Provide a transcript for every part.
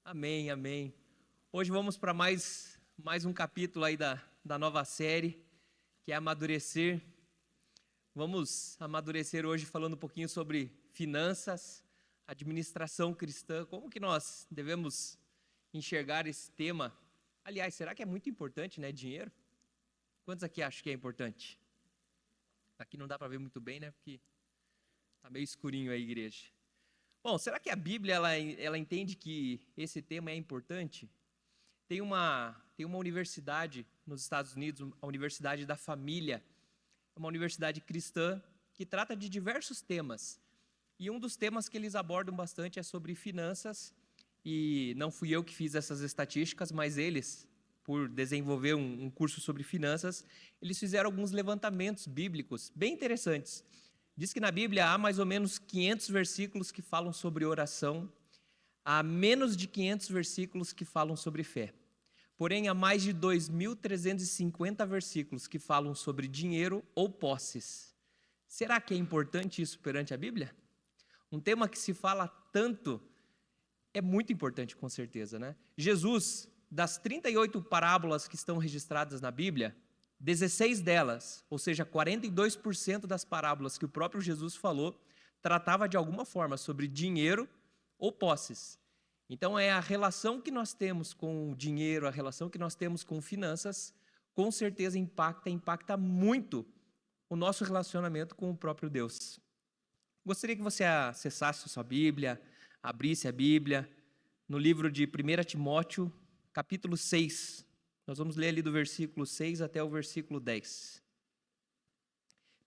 Amém, amém. Hoje vamos para mais um capítulo aí da nova série, que é Amadurecer. Vamos amadurecer hoje falando um pouquinho sobre finanças, administração cristã, como que nós devemos enxergar esse tema. Aliás, será que é muito importante, né, dinheiro? Quantos aqui acham que é importante? Aqui não dá para ver muito bem, né, porque está meio escurinho a igreja. Bom, será que a Bíblia ela entende que esse tema é importante? Tem uma universidade nos Estados Unidos, a Universidade da Família, uma universidade cristã que trata de diversos temas. E um dos temas que eles abordam bastante é sobre finanças. E não fui eu que fiz essas estatísticas, mas eles, por desenvolver um curso sobre finanças, eles fizeram alguns levantamentos bíblicos bem interessantes. Diz que na Bíblia há mais ou menos 500 versículos que falam sobre oração, há menos de 500 versículos que falam sobre fé. Porém, há mais de 2.350 versículos que falam sobre dinheiro ou posses. Será que é importante isso perante a Bíblia? Um tema que se fala tanto é muito importante, com certeza, né? Jesus, das 38 parábolas que estão registradas na Bíblia, 16 delas, ou seja, 42% das parábolas que o próprio Jesus falou, tratava de alguma forma sobre dinheiro ou posses. Então, é a relação que nós temos com o dinheiro, a relação que nós temos com finanças, com certeza impacta muito o nosso relacionamento com o próprio Deus. Gostaria que você acessasse a sua Bíblia, abrisse a Bíblia, no livro de 1 Timóteo, capítulo 6. Nós vamos ler ali do versículo 6 até o versículo 10.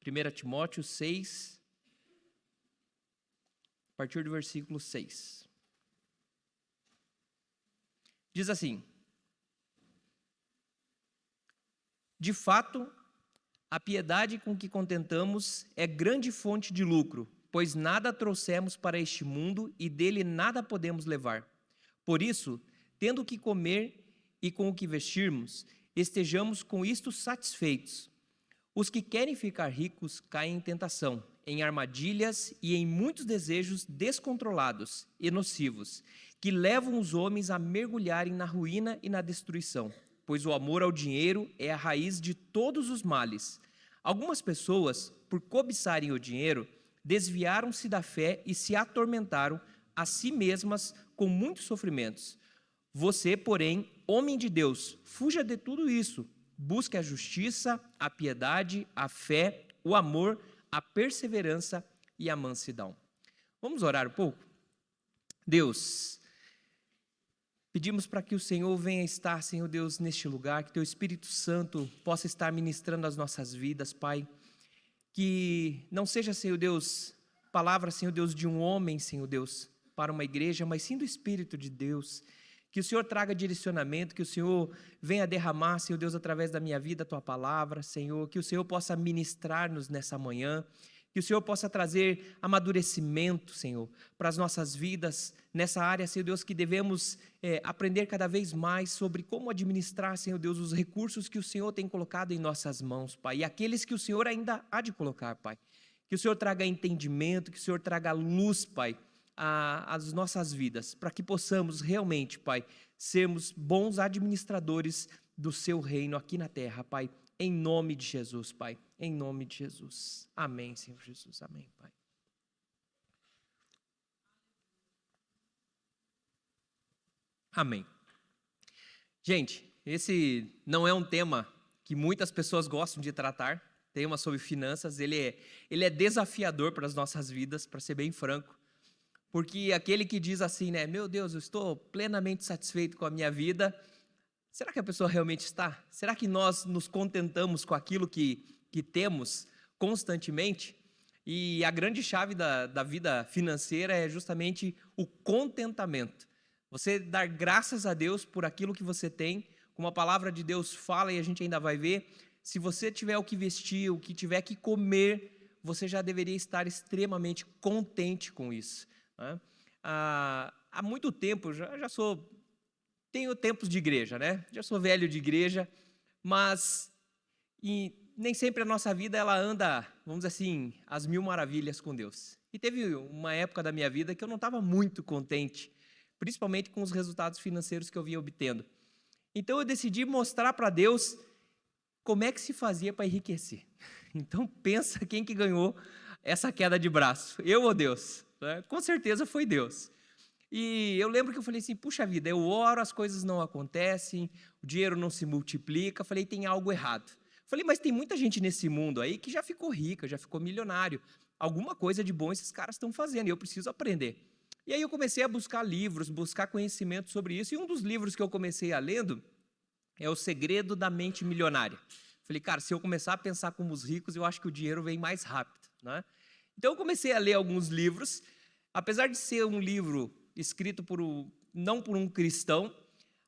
1 Timóteo 6, a partir do versículo 6. Diz assim: de fato, a piedade com que contentamos é grande fonte de lucro, pois nada trouxemos para este mundo e dele nada podemos levar. Por isso, tendo o que comer e com o que vestirmos, estejamos com isto satisfeitos. Os que querem ficar ricos caem em tentação, em armadilhas e em muitos desejos descontrolados e nocivos, que levam os homens a mergulharem na ruína e na destruição, pois o amor ao dinheiro é a raiz de todos os males. Algumas pessoas, por cobiçarem o dinheiro, desviaram-se da fé e se atormentaram a si mesmas com muitos sofrimentos. Você, porém, homem de Deus, fuja de tudo isso. Busque a justiça, a piedade, a fé, o amor, a perseverança e a mansidão. Vamos orar um pouco? Deus, pedimos para que o Senhor venha estar, Senhor Deus, neste lugar, que Teu Espírito Santo possa estar ministrando as nossas vidas, Pai. Que não seja, Senhor Deus, palavra, Senhor Deus, de um homem, Senhor Deus, para uma igreja, mas sim do Espírito de Deus. Que o Senhor traga direcionamento, que o Senhor venha derramar, Senhor Deus, através da minha vida, a Tua palavra, Senhor. Que o Senhor possa ministrar-nos nessa manhã. Que o Senhor possa trazer amadurecimento, Senhor, para as nossas vidas, nessa área, Senhor Deus, que devemos aprender cada vez mais sobre como administrar, Senhor Deus, os recursos que o Senhor tem colocado em nossas mãos, Pai, e aqueles que o Senhor ainda há de colocar, Pai. Que o Senhor traga entendimento, que o Senhor traga luz, Pai, às nossas vidas, para que possamos realmente, Pai, sermos bons administradores do Seu reino aqui na terra, Pai. Em nome de Jesus, Pai. Em nome de Jesus. Amém, Senhor Jesus. Amém, Pai. Amém. Gente, esse não é um tema que muitas pessoas gostam de tratar. Tema sobre finanças. Ele é desafiador para as nossas vidas, para ser bem franco. Porque aquele que diz assim, né? Meu Deus, eu estou plenamente satisfeito com a minha vida. Será que a pessoa realmente está? Será que nós nos contentamos com aquilo que temos constantemente? E a grande chave da vida financeira é justamente o contentamento. Você dar graças a Deus por aquilo que você tem, como a palavra de Deus fala e a gente ainda vai ver. Se você tiver o que vestir, o que tiver que comer, você já deveria estar extremamente contente com isso, né? Há muito tempo, tenho tempos de igreja, né? Já sou velho de igreja, mas nem sempre a nossa vida ela anda, vamos dizer assim, às mil maravilhas com Deus. E teve uma época da minha vida que eu não estava muito contente principalmente com os resultados financeiros que eu vinha obtendo. Então eu decidi mostrar para Deus como é que se fazia para enriquecer. Então pensa quem que ganhou essa queda de braço, eu ou Deus? Com certeza foi Deus. E eu lembro que eu falei assim, puxa vida, eu oro, as coisas não acontecem, o dinheiro não se multiplica, falei, tem algo errado. Falei, mas tem muita gente nesse mundo aí que já ficou rica, já ficou milionário. Alguma coisa de bom esses caras estão fazendo e eu preciso aprender. E aí eu comecei a buscar livros, buscar conhecimento sobre isso, e um dos livros que eu comecei a lendo é O Segredo da Mente Milionária. Falei, cara, se eu começar a pensar como os ricos, eu acho que o dinheiro vem mais rápido, né? Então eu comecei a ler alguns livros, apesar de ser um livro escrito não por um cristão,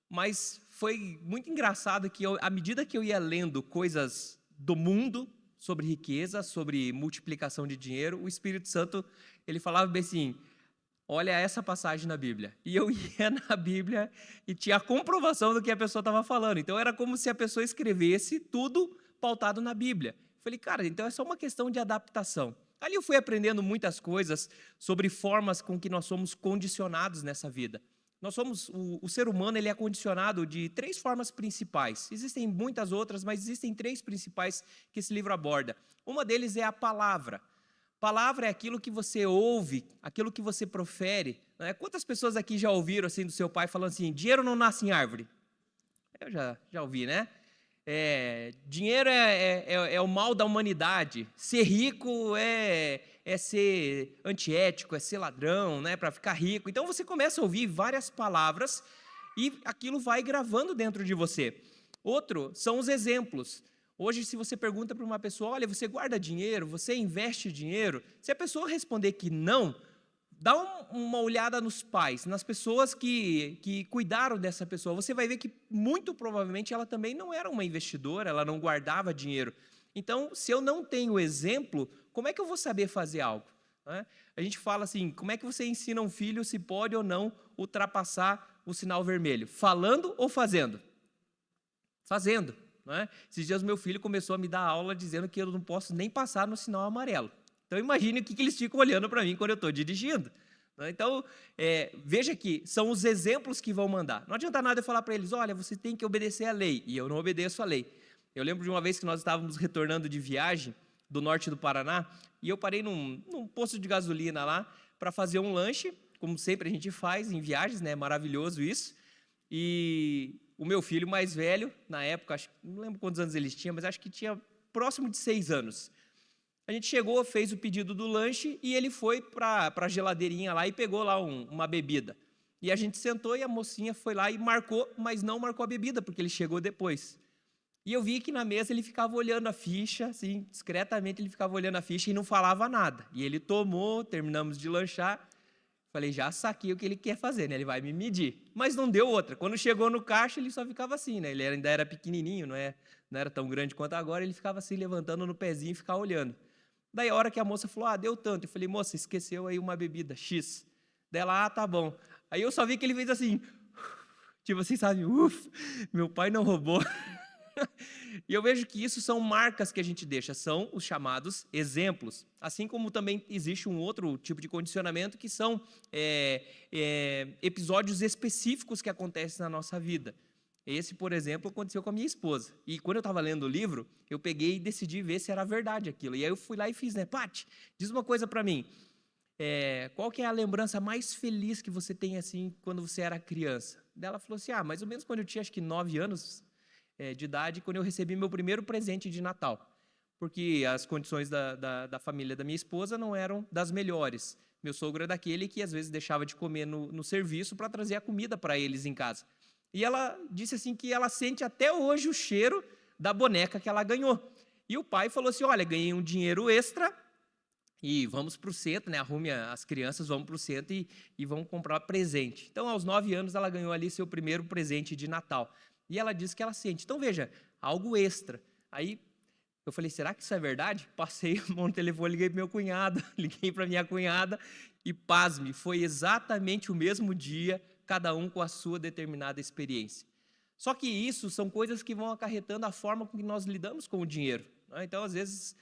mas foi muito engraçado que à medida que eu ia lendo coisas do mundo, sobre riqueza, sobre multiplicação de dinheiro, o Espírito Santo, ele falava bem assim, olha essa passagem na Bíblia. E eu ia na Bíblia e tinha a comprovação do que a pessoa estava falando. Então era como se a pessoa escrevesse tudo pautado na Bíblia. Falei, cara, então é só uma questão de adaptação. Ali eu fui aprendendo muitas coisas sobre formas com que nós somos condicionados nessa vida. O ser humano ele é condicionado de 3 formas principais. Existem muitas outras, mas existem 3 principais que esse livro aborda. Uma deles é a palavra. Palavra é aquilo que você ouve, aquilo que você profere. Né? Quantas pessoas aqui já ouviram assim do seu pai falando assim, dinheiro não nasce em árvore? Eu já ouvi, né? Dinheiro é o mal da humanidade. Ser rico é ser antiético, é ser ladrão, né? Para ficar rico. Então você começa a ouvir várias palavras e aquilo vai gravando dentro de você. Outro são os exemplos. Hoje, se você pergunta para uma pessoa, olha, você guarda dinheiro, você investe dinheiro? Se a pessoa responder que não, dá uma olhada nos pais, nas pessoas que cuidaram dessa pessoa. Você vai ver que, muito provavelmente, ela também não era uma investidora, ela não guardava dinheiro. Então, se eu não tenho exemplo, como é que eu vou saber fazer algo? Né? A gente fala assim, como é que você ensina um filho se pode ou não ultrapassar o sinal vermelho? Falando ou fazendo? Fazendo. Né? Esses dias meu filho começou a me dar aula dizendo que eu não posso nem passar no sinal amarelo. Então imagine o que eles ficam olhando para mim quando eu estou dirigindo. Né? Então veja que são os exemplos que vão mandar. Não adianta nada eu falar para eles, olha, você tem que obedecer à lei, e eu não obedeço à lei. Eu lembro de uma vez que nós estávamos retornando de viagem do norte do Paraná, e eu parei num posto de gasolina lá para fazer um lanche, como sempre a gente faz em viagens, né? Maravilhoso isso. E o meu filho mais velho, na época, não lembro quantos anos ele tinha, mas acho que tinha próximo de 6 anos. A gente chegou, fez o pedido do lanche e ele foi para a geladeirinha lá e pegou lá uma bebida. E a gente sentou e a mocinha foi lá e marcou, mas não marcou a bebida, porque ele chegou depois. E eu vi que na mesa ele ficava olhando a ficha, assim, discretamente ele ficava olhando a ficha e não falava nada. E ele tomou, terminamos de lanchar. Falei, já saquei o que ele quer fazer, né? Ele vai me medir. Mas não deu outra. Quando chegou no caixa, ele só ficava assim, né? Ele ainda era pequenininho, não era tão grande quanto agora. Ele ficava assim, levantando no pezinho e ficava olhando. Daí a hora que a moça falou, deu tanto. Eu falei, moça, esqueceu aí uma bebida, X. Daí ela, tá bom. Aí eu só vi que ele fez assim, tipo assim, sabe? Meu pai não roubou. E eu vejo que isso são marcas que a gente deixa, são os chamados exemplos. Assim como também existe um outro tipo de condicionamento que são episódios específicos que acontecem na nossa vida. Esse, por exemplo, aconteceu com a minha esposa. E quando eu estava lendo o livro, eu peguei e decidi ver se era verdade aquilo. E aí eu fui lá e fiz, né? Paty, diz uma coisa para mim. Qual que é a lembrança mais feliz que você tem assim quando você era criança? Daí ela falou assim, mais ou menos quando eu tinha acho que 9 anos de idade, quando eu recebi meu primeiro presente de Natal. Porque as condições da família da minha esposa não eram das melhores. Meu sogro é daquele que às vezes deixava de comer no serviço para trazer a comida para eles em casa. E ela disse assim que ela sente até hoje o cheiro da boneca que ela ganhou. E o pai falou assim, olha, ganhei um dinheiro extra e vamos para o centro, né? Arrume as crianças, vamos para o centro e vamos comprar presente. Então, aos 9 anos, ela ganhou ali seu primeiro presente de Natal. E ela disse que ela sente. Então, veja, algo extra. Aí, eu falei, será que isso é verdade? Passei a mão no telefone, liguei para meu cunhado, liguei para minha cunhada e, pasme, foi exatamente o mesmo dia, cada um com a sua determinada experiência. Só que isso são coisas que vão acarretando a forma com que nós lidamos com o dinheiro. Né? Então, às vezes,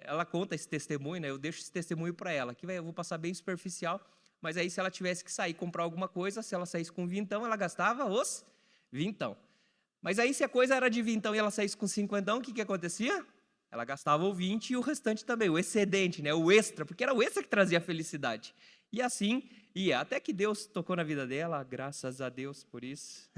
ela conta esse testemunho, né? Eu deixo esse testemunho para ela, que eu vou passar bem superficial, Mas aí, se ela tivesse que sair comprar alguma coisa, se ela saísse com vintão, ela gastava os vintão. Mas aí, se a coisa era de vintão e ela saísse com cinquentão, o que acontecia? Ela gastava o 20 e o restante também, o excedente, né? O extra, porque era o extra que trazia a felicidade. E assim ia, até que Deus tocou na vida dela, graças a Deus por isso.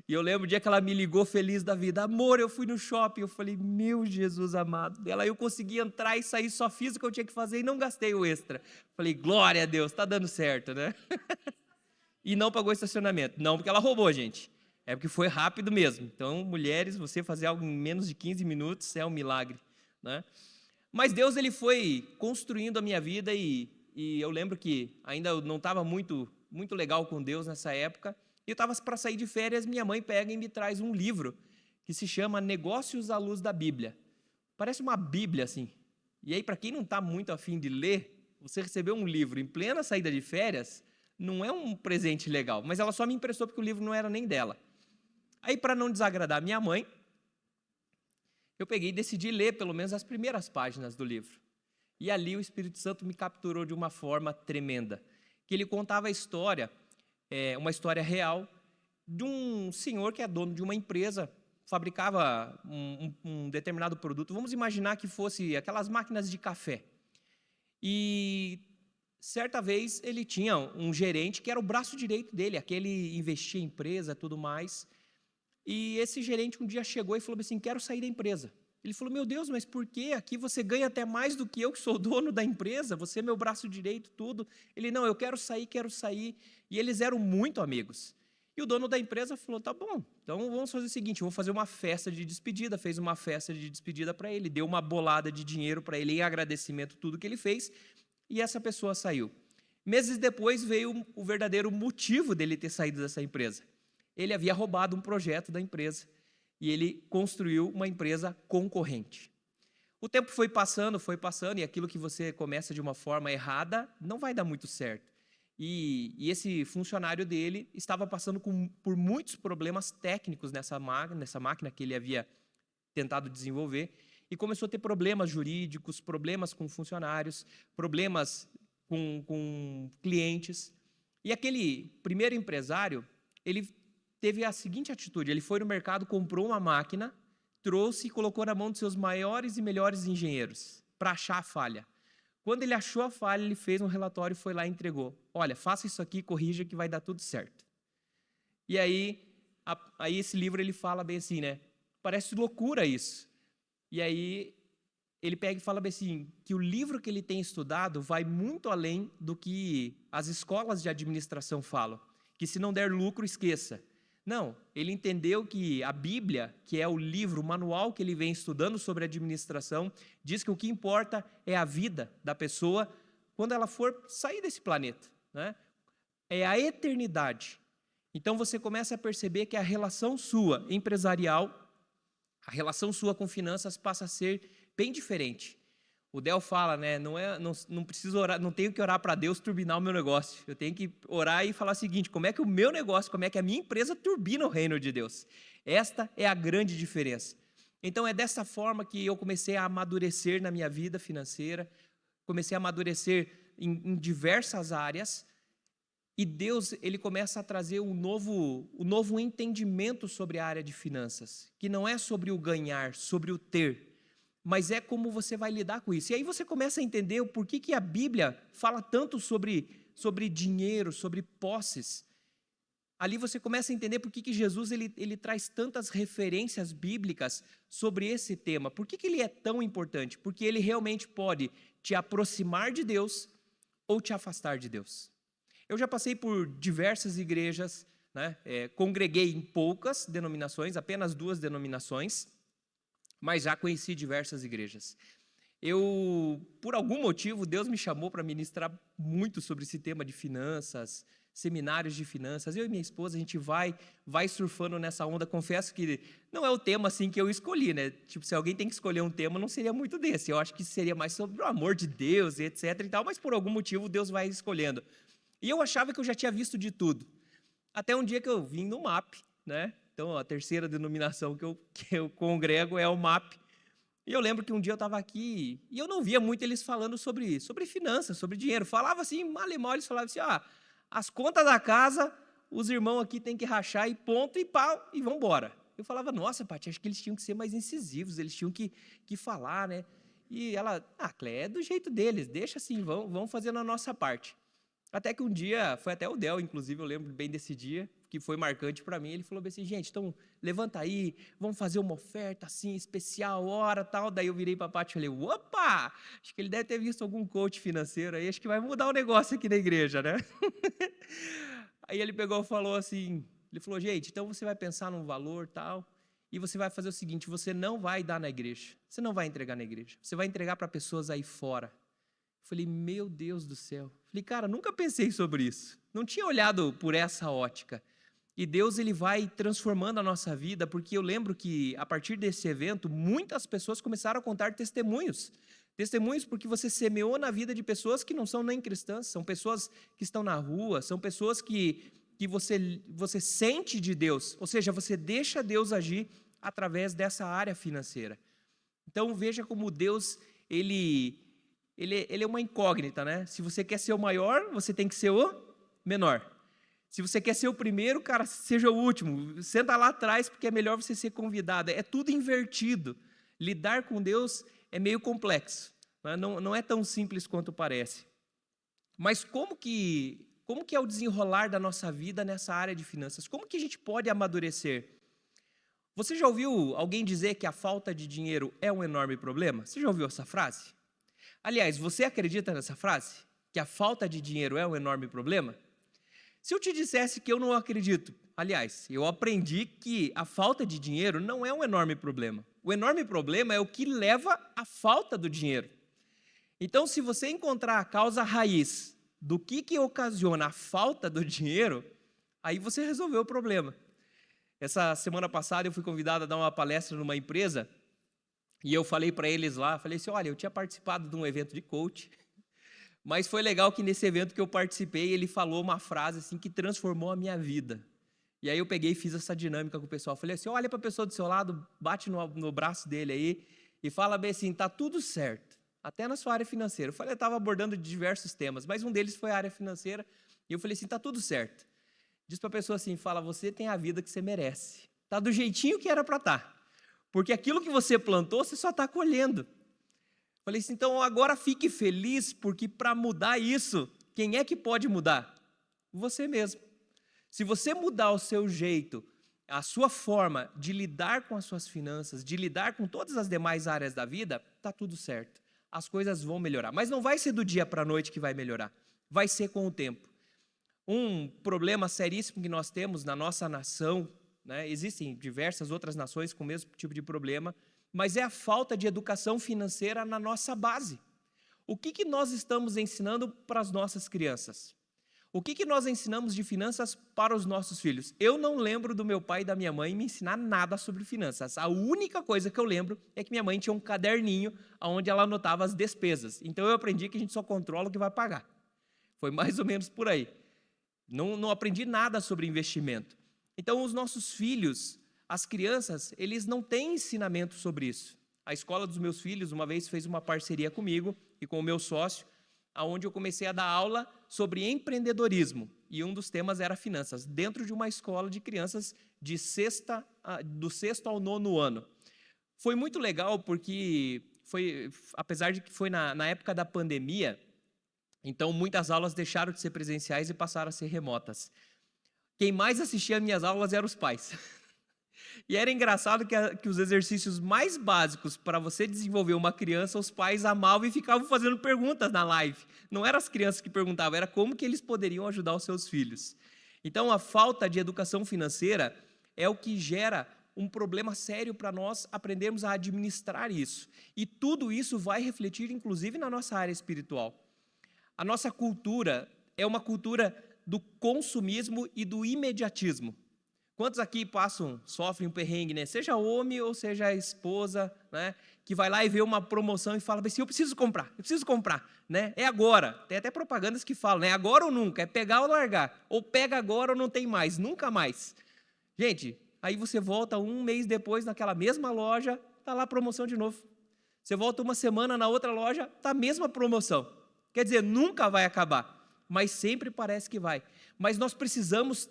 E eu lembro o dia que ela me ligou feliz da vida. Amor, eu fui no shopping. Eu falei, meu Jesus amado. Ela, eu consegui entrar e sair, só fiz o que eu tinha que fazer e não gastei o extra. Falei, glória a Deus, tá dando certo, né? E não pagou estacionamento. Não porque ela roubou, gente. É porque foi rápido mesmo. Então, mulheres, você fazer algo em menos de 15 minutos é um milagre, né? Mas Deus, ele foi construindo a minha vida e eu lembro que ainda eu não estava muito legal com Deus nessa época. E eu estava para sair de férias, minha mãe pega e me traz um livro que se chama Negócios à Luz da Bíblia. Parece uma Bíblia, assim. E aí, para quem não está muito afim de ler, você receber um livro em plena saída de férias não é um presente legal. Mas ela só me emprestou porque o livro não era nem dela. Aí, para não desagradar minha mãe, eu peguei e decidi ler pelo menos as primeiras páginas do livro. E ali o Espírito Santo me capturou de uma forma tremenda. Que ele contava a história, uma história real, de um senhor que é dono de uma empresa, fabricava um determinado produto. Vamos imaginar que fosse aquelas máquinas de café. E certa vez ele tinha um gerente que era o braço direito dele, aquele investia em empresa, tudo mais. E esse gerente um dia chegou e falou assim, quero sair da empresa. Ele falou, meu Deus, mas por quê? Aqui você ganha até mais do que eu, que sou dono da empresa, você é meu braço direito, tudo. Ele, não, eu quero sair, quero sair. E eles eram muito amigos. E o dono da empresa falou, tá bom, então vamos fazer o seguinte, eu vou fazer uma festa de despedida. Fez uma festa de despedida para ele, deu uma bolada de dinheiro para ele em agradecimento a tudo que ele fez, e essa pessoa saiu. Meses depois veio o verdadeiro motivo dele ter saído dessa empresa. Ele havia roubado um projeto da empresa e ele construiu uma empresa concorrente. O tempo foi passando, e aquilo que você começa de uma forma errada não vai dar muito certo. E esse funcionário dele estava passando por muitos problemas técnicos nessa máquina que ele havia tentado desenvolver, e começou a ter problemas jurídicos, problemas com funcionários, problemas com clientes. E aquele primeiro empresário, ele teve a seguinte atitude, ele foi no mercado, comprou uma máquina, trouxe e colocou na mão dos seus maiores e melhores engenheiros para achar a falha. Quando ele achou a falha, ele fez um relatório, foi lá e entregou. Olha, faça isso aqui, corrija que vai dar tudo certo. E aí esse livro ele fala bem assim, né? Parece loucura isso. E aí ele pega e fala bem assim, que o livro que ele tem estudado vai muito além do que as escolas de administração falam. Que se não der lucro, esqueça. Não, ele entendeu que a Bíblia, que é o livro, o manual que ele vem estudando sobre administração, diz que o que importa é a vida da pessoa quando ela for sair desse planeta, né? É a eternidade. Então você começa a perceber que a relação sua empresarial, a relação sua com finanças passa a ser bem diferente. O Del fala, né? Não preciso orar, não tenho que orar para Deus turbinar o meu negócio. Eu tenho que orar e falar o seguinte: como é que o meu negócio, como é que a minha empresa turbina o reino de Deus? Esta é a grande diferença. Então é dessa forma que eu comecei a amadurecer na minha vida financeira, comecei a amadurecer em diversas áreas, e Deus ele começa a trazer um novo entendimento sobre a área de finanças, que não é sobre o ganhar, sobre o ter, mas é como você vai lidar com isso. E aí você começa a entender o porquê que a Bíblia fala tanto sobre dinheiro, sobre posses. Ali você começa a entender por que Jesus ele traz tantas referências bíblicas sobre esse tema. Por que ele é tão importante? Porque ele realmente pode te aproximar de Deus ou te afastar de Deus. Eu já passei por diversas igrejas, né? Congreguei em poucas denominações, apenas 2 denominações, mas já conheci diversas igrejas. Por algum motivo, Deus me chamou para ministrar muito sobre esse tema de finanças, seminários de finanças. Eu e minha esposa, a gente vai surfando nessa onda. Confesso que não é o tema assim que eu escolhi, né? Tipo, se alguém tem que escolher um tema, não seria muito desse. Eu acho que seria mais sobre o amor de Deus e etc e tal, mas por algum motivo Deus vai escolhendo. E eu achava que eu já tinha visto de tudo. Até um dia que eu vim no MAP, né? Então, a terceira denominação que eu congrego é o MAP. E eu lembro que um dia eu estava aqui e eu não via muito eles falando sobre finanças, sobre dinheiro. Falava assim, mal e mal, eles falavam assim, as contas da casa, os irmãos aqui têm que rachar e ponto e pau e vão embora. Eu falava, nossa, Paty, acho que eles tinham que ser mais incisivos, eles tinham que falar, né? E ela, Clé, é do jeito deles, deixa assim, vão fazendo a nossa parte. Até que um dia, foi até o Del, inclusive, eu lembro bem desse dia, que foi marcante para mim, ele falou assim, gente, então levanta aí, vamos fazer uma oferta assim, especial, hora, tal. Daí eu virei para a Paty e falei, opa, acho que ele deve ter visto algum coach financeiro aí, acho que vai mudar o negócio aqui na igreja, né? Aí ele pegou e falou assim, ele falou, gente, então você vai pensar num valor, tal, e você vai fazer o seguinte, você não vai dar na igreja, você não vai entregar na igreja, você vai entregar para pessoas aí fora. Falei, meu Deus do céu. Falei, cara, nunca pensei sobre isso. Não tinha olhado por essa ótica. E Deus, ele vai transformando a nossa vida, porque eu lembro que, a partir desse evento, muitas pessoas começaram a contar testemunhos. Testemunhos porque você semeou na vida de pessoas que não são nem cristãs, são pessoas que estão na rua, são pessoas que você sente de Deus, ou seja, você deixa Deus agir através dessa área financeira. Então, veja como Deus, ele é uma incógnita, né? Se você quer ser o maior, você tem que ser o menor. Se você quer ser o primeiro, cara, seja o último. Senta lá atrás, porque é melhor você ser convidado. É tudo invertido. Lidar com Deus é meio complexo. Né? Não é tão simples quanto parece. Mas como que é o desenrolar da nossa vida nessa área de finanças? Como que a gente pode amadurecer? Você já ouviu alguém dizer que a falta de dinheiro é um enorme problema? Você já ouviu essa frase? Aliás, você acredita nessa frase? Que a falta de dinheiro é um enorme problema? Se eu te dissesse que eu não acredito, aliás, eu aprendi que a falta de dinheiro não é um enorme problema. O enorme problema é o que leva à falta do dinheiro. Então, se você encontrar a causa raiz do que ocasiona a falta do dinheiro, aí você resolveu o problema. Essa semana passada eu fui convidado a dar uma palestra numa empresa e eu falei para eles lá, falei assim, olha, eu tinha participado de um evento de coach, mas foi legal que nesse evento que eu participei, ele falou uma frase assim que transformou a minha vida. E aí eu peguei e fiz essa dinâmica com o pessoal. Falei assim, olha para a pessoa do seu lado, bate no braço dele aí e fala bem assim, tá tudo certo, até na sua área financeira. Eu falei, eu estava abordando diversos temas, mas um deles foi a área financeira, e eu falei assim, tá tudo certo. Diz para a pessoa assim, fala, você tem a vida que você merece. Tá do jeitinho que era para estar. Porque aquilo que você plantou, você só está colhendo. Falei assim, então agora fique feliz, porque para mudar isso, quem é que pode mudar? Você mesmo. Se você mudar o seu jeito, a sua forma de lidar com as suas finanças, de lidar com todas as demais áreas da vida, está tudo certo. As coisas vão melhorar. Mas não vai ser do dia para a noite que vai melhorar. Vai ser com o tempo. Um problema seríssimo que nós temos na nossa nação, né? Existem diversas outras nações com o mesmo tipo de problema, mas é a falta de educação financeira na nossa base. O que nós estamos ensinando para as nossas crianças? O que nós ensinamos de finanças para os nossos filhos? Eu não lembro do meu pai e da minha mãe me ensinar nada sobre finanças. A única coisa que eu lembro é que minha mãe tinha um caderninho onde ela anotava as despesas. Então eu aprendi que a gente só controla o que vai pagar. Foi mais ou menos por aí. Não aprendi nada sobre investimento. Então os nossos filhos, as crianças, eles não têm ensinamento sobre isso. A escola dos meus filhos uma vez fez uma parceria comigo e com o meu sócio, onde eu comecei a dar aula sobre empreendedorismo, e um dos temas era finanças, dentro de uma escola de crianças do sexto ao nono ano. Foi muito legal porque, apesar de que foi na época da pandemia, então muitas aulas deixaram de ser presenciais e passaram a ser remotas. Quem mais assistia às minhas aulas eram os pais. E era engraçado que os exercícios mais básicos para você desenvolver uma criança, os pais amavam e ficavam fazendo perguntas na live. Não eram as crianças que perguntavam, era como que eles poderiam ajudar os seus filhos. Então, a falta de educação financeira é o que gera um problema sério para nós aprendermos a administrar isso. E tudo isso vai refletir, inclusive, na nossa área espiritual. A nossa cultura é uma cultura do consumismo e do imediatismo. Quantos aqui sofrem um perrengue, né? Seja homem ou seja a esposa, né? Que vai lá e vê uma promoção e fala assim, eu preciso comprar, né? É agora. Tem até propagandas que falam, né? Agora ou nunca, é pegar ou largar. Ou pega agora ou não tem mais, nunca mais. Gente, aí você volta um mês depois naquela mesma loja, tá lá a promoção de novo. Você volta uma semana, na outra loja, está a mesma promoção. Quer dizer, nunca vai acabar, mas sempre parece que vai. Mas nós precisamos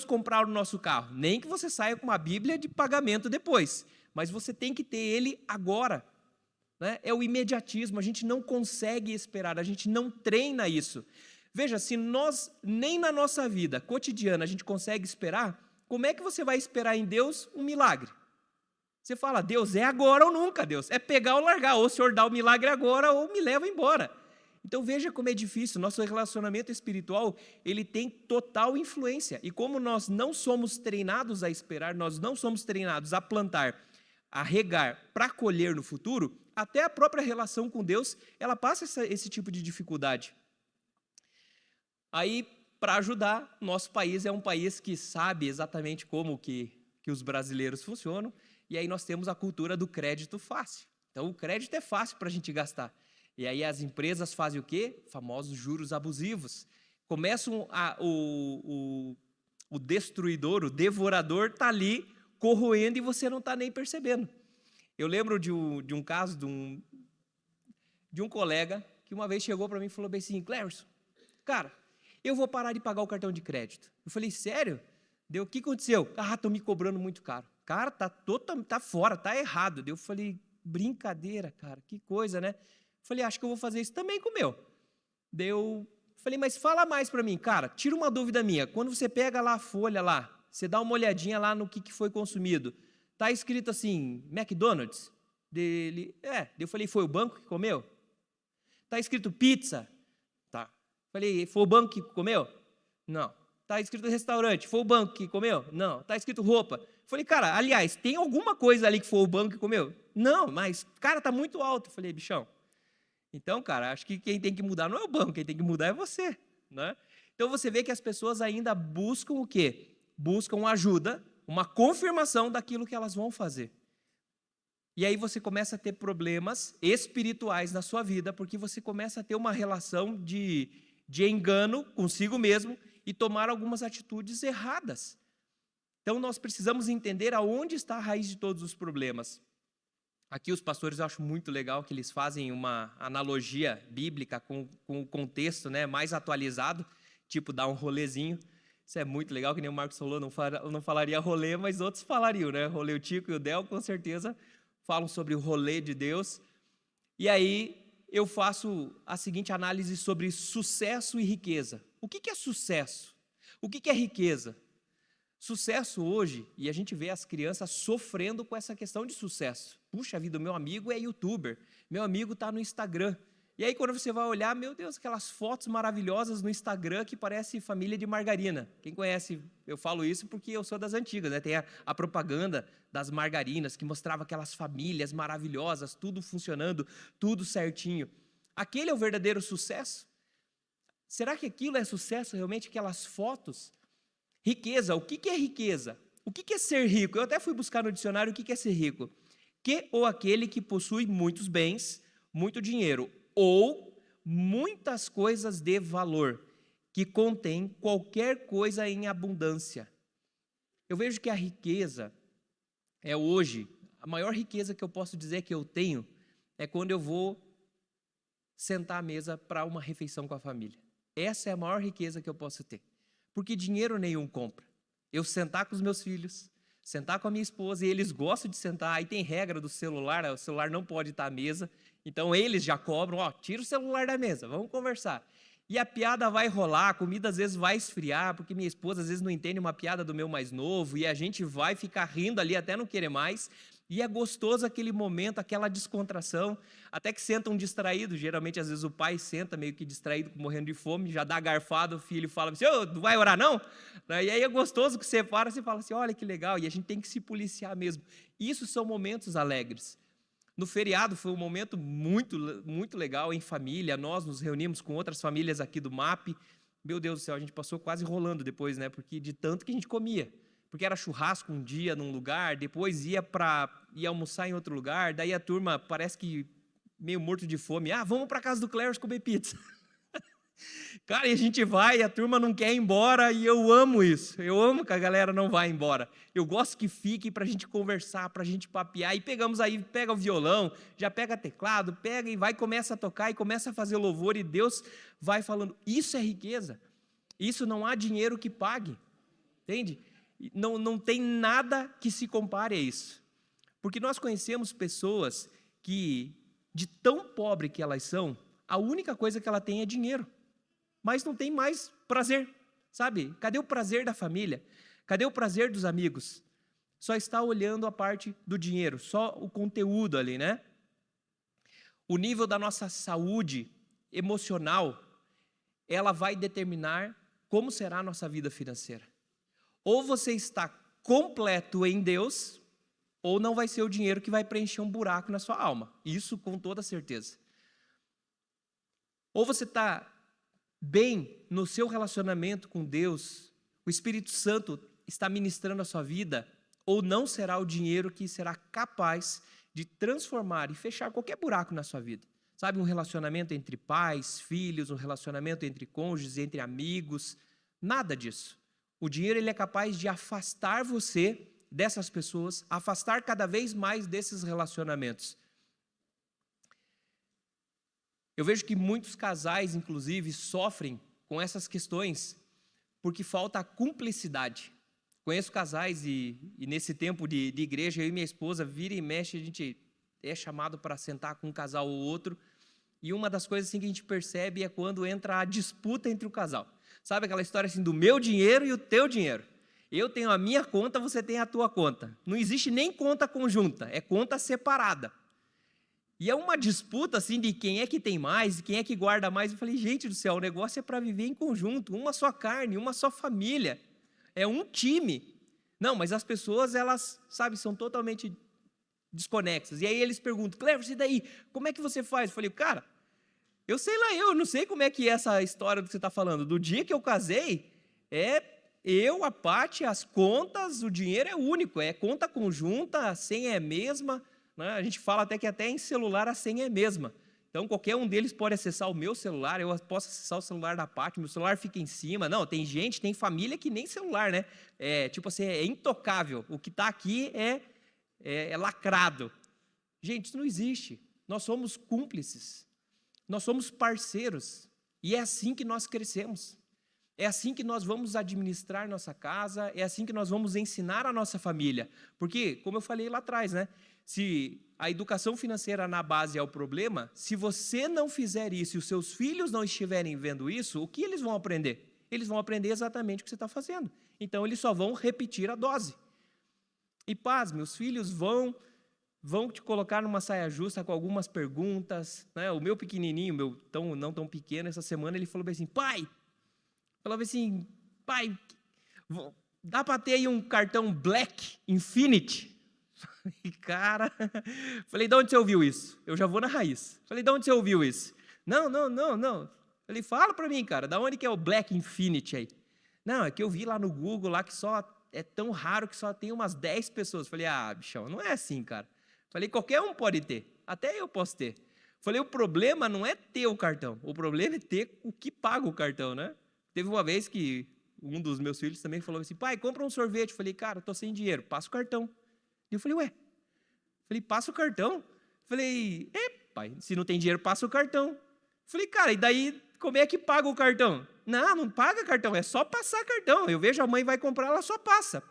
comprar o nosso carro. Nem que você saia com uma Bíblia de pagamento depois, mas você tem que ter ele agora. Né? É o imediatismo, a gente não consegue esperar, a gente não treina isso. Veja, se nós, nem na nossa vida cotidiana, a gente consegue esperar, como é que você vai esperar em Deus um milagre? Você fala, Deus, é agora ou nunca, Deus. É pegar ou largar, ou o Senhor dá o milagre agora ou me leva embora. Então veja como é difícil, nosso relacionamento espiritual, ele tem total influência. E como nós não somos treinados a esperar, nós não somos treinados a plantar, a regar, para colher no futuro, até a própria relação com Deus, ela passa esse tipo de dificuldade. Aí, para ajudar, nosso país é um país que sabe exatamente como que os brasileiros funcionam, e aí nós temos a cultura do crédito fácil. Então, o crédito é fácil para a gente gastar. E aí as empresas fazem o quê? Famosos juros abusivos. Começam o destruidor, o devorador está ali corroendo e você não está nem percebendo. Eu lembro de um caso de um colega que uma vez chegou para mim e falou bem assim, Clérison, cara, eu vou parar de pagar o cartão de crédito. Eu falei, sério? O que aconteceu? Estão me cobrando muito caro. Cara, tá fora, tá errado. Eu falei, brincadeira, cara, que coisa, né? Eu falei, acho que eu vou fazer isso também com o meu. Eu falei, mas fala mais para mim, cara, tira uma dúvida minha. Quando você pega lá a folha lá, você dá uma olhadinha lá no que foi consumido, tá escrito assim, McDonald's? Eu falei, foi o banco que comeu? Tá escrito pizza? Tá. Falei, foi o banco que comeu? Não. Tá escrito restaurante, foi o banco que comeu? Não. Tá escrito roupa? Falei, cara, aliás, tem alguma coisa ali que foi o banco que comeu? Não, mas, cara, tá muito alto. Falei, bichão. Então, cara, acho que quem tem que mudar não é o banco, quem tem que mudar é você, né? Então você vê que as pessoas ainda buscam o quê? Buscam ajuda, uma confirmação daquilo que elas vão fazer. E aí você começa a ter problemas espirituais na sua vida, porque você começa a ter uma relação de engano consigo mesmo e tomar algumas atitudes erradas. Então nós precisamos entender aonde está a raiz de todos os problemas. Aqui os pastores eu acho muito legal que eles fazem uma analogia bíblica com o contexto, né, mais atualizado, tipo dar um rolezinho. Isso é muito legal, que nem o Marcos falou, não falaria rolê, mas outros falariam, né? Rolê, o Tico e o Del, com certeza, falam sobre o rolê de Deus. E aí eu faço a seguinte análise sobre sucesso e riqueza. O que é sucesso? O que é riqueza? Sucesso hoje, e a gente vê as crianças sofrendo com essa questão de sucesso. Puxa vida, o meu amigo é youtuber, meu amigo está no Instagram. E aí quando você vai olhar, meu Deus, aquelas fotos maravilhosas no Instagram que parece família de margarina. Quem conhece, eu falo isso porque eu sou das antigas, né? Tem a propaganda das margarinas que mostrava aquelas famílias maravilhosas, tudo funcionando, tudo certinho. Aquele é o verdadeiro sucesso? Será que aquilo é sucesso realmente, aquelas fotos? Riqueza, o que é riqueza? O que é ser rico? Eu até fui buscar no dicionário o que é ser rico. Que ou aquele que possui muitos bens, muito dinheiro, ou muitas coisas de valor, que contém qualquer coisa em abundância. Eu vejo que a riqueza é hoje, a maior riqueza que eu posso dizer que eu tenho é quando eu vou sentar à mesa para uma refeição com a família. Essa é a maior riqueza que eu posso ter. Porque dinheiro nenhum compra. Eu sentar com os meus filhos, sentar com a minha esposa, e eles gostam de sentar, aí tem regra do celular, o celular não pode estar à mesa, então eles já cobram, tira o celular da mesa, vamos conversar. E a piada vai rolar, a comida às vezes vai esfriar, porque minha esposa às vezes não entende uma piada do meu mais novo, e a gente vai ficar rindo ali até não querer mais, e é gostoso aquele momento, aquela descontração, até que sentam distraídos, geralmente às vezes o pai senta meio que distraído, morrendo de fome, já dá garfado, o filho fala assim, não vai orar não? E aí é gostoso que você para e fala assim, olha que legal, e a gente tem que se policiar mesmo. Isso são momentos alegres. No feriado foi um momento muito, muito legal em família, nós nos reunimos com outras famílias aqui do MAP, meu Deus do céu, a gente passou quase rolando depois, né, porque de tanto que a gente comia. Porque era churrasco um dia num lugar, depois ia almoçar em outro lugar, daí a turma parece que meio morto de fome, vamos para casa do Clérison comer pizza. Cara, e a gente vai, a turma não quer ir embora e eu amo isso. Eu amo que a galera não vá embora. Eu gosto que fique para a gente conversar, para a gente papear. E pegamos aí, pega o violão, já pega teclado, pega e vai, começa a tocar e começa a fazer louvor e Deus vai falando. Isso é riqueza. Isso não há dinheiro que pague. Entende? Não tem nada que se compare a isso. Porque nós conhecemos pessoas que, de tão pobre que elas são, a única coisa que ela tem é dinheiro. Mas não tem mais prazer, sabe? Cadê o prazer da família? Cadê o prazer dos amigos? Só está olhando a parte do dinheiro, só o conteúdo ali, né? O nível da nossa saúde emocional, ela vai determinar como será a nossa vida financeira. Ou você está completo em Deus, ou não vai ser o dinheiro que vai preencher um buraco na sua alma. Isso com toda certeza. Ou você está bem no seu relacionamento com Deus, o Espírito Santo está ministrando a sua vida, ou não será o dinheiro que será capaz de transformar e fechar qualquer buraco na sua vida. Sabe, um relacionamento entre pais, filhos, um relacionamento entre cônjuges, entre amigos, nada disso. O dinheiro ele é capaz de afastar você dessas pessoas, afastar cada vez mais desses relacionamentos. Eu vejo que muitos casais, inclusive, sofrem com essas questões porque falta a cumplicidade. Conheço casais e nesse tempo de igreja, eu e minha esposa, vira e mexe, a gente é chamado para sentar com um casal ou outro, e uma das coisas assim, que a gente percebe é quando entra a disputa entre o casal. Sabe aquela história assim do meu dinheiro e o teu dinheiro? Eu tenho a minha conta, você tem a tua conta. Não existe nem conta conjunta, é conta separada. E é uma disputa assim de quem é que tem mais, quem é que guarda mais. Eu falei, gente do céu, o negócio é para viver em conjunto, uma só carne, uma só família. É um time. Não, mas as pessoas, elas, sabe, são totalmente desconexas. E aí eles perguntam, Cleverson, e daí? Como é que você faz? Eu falei, cara, eu sei lá, eu não sei como é que é essa história que você está falando. Do dia que eu casei, eu, a Paty, as contas, o dinheiro é único, é conta conjunta, a senha é a mesma. A gente fala até que até em celular a senha é a mesma. Então, qualquer um deles pode acessar o meu celular, eu posso acessar o celular da Paty, meu celular fica em cima. Não, tem gente, tem família que nem celular, né? Tipo assim, é intocável. O que está aqui é lacrado. Gente, isso não existe. Nós somos cúmplices. Nós somos parceiros. E é assim que nós crescemos. É assim que nós vamos administrar nossa casa, é assim que nós vamos ensinar a nossa família. Porque, como eu falei lá atrás, né? Se a educação financeira na base é o problema, se você não fizer isso e os seus filhos não estiverem vendo isso, o que eles vão aprender? Eles vão aprender exatamente o que você está fazendo. Então, eles só vão repetir a dose. E paz, meus filhos vão te colocar numa saia justa com algumas perguntas. Né? O meu pequenininho, não tão pequeno, essa semana ele falou assim, pai, dá para ter aí um cartão Black Infinity? E cara, falei, de onde você ouviu isso? Eu já vou na raiz. Falei, de onde você ouviu isso? Não. Falei, fala para mim, cara, da onde que é o Black Infinity aí? Não, é que eu vi lá no Google, lá que só é tão raro que só tem umas 10 pessoas. Falei, bichão, não é assim, cara. Falei, qualquer um pode ter, até eu posso ter. Falei, o problema não é ter o cartão, o problema é ter o que paga o cartão, né? Teve uma vez que um dos meus filhos também falou assim, pai, compra um sorvete. Falei, cara, eu tô sem dinheiro, passa o cartão. E eu falei, ué? Falei, passa o cartão? Falei, pai, se não tem dinheiro, passa o cartão. Falei, cara, e daí, como é que paga o cartão? Não paga cartão, é só passar cartão. Eu vejo a mãe vai comprar, ela só passa.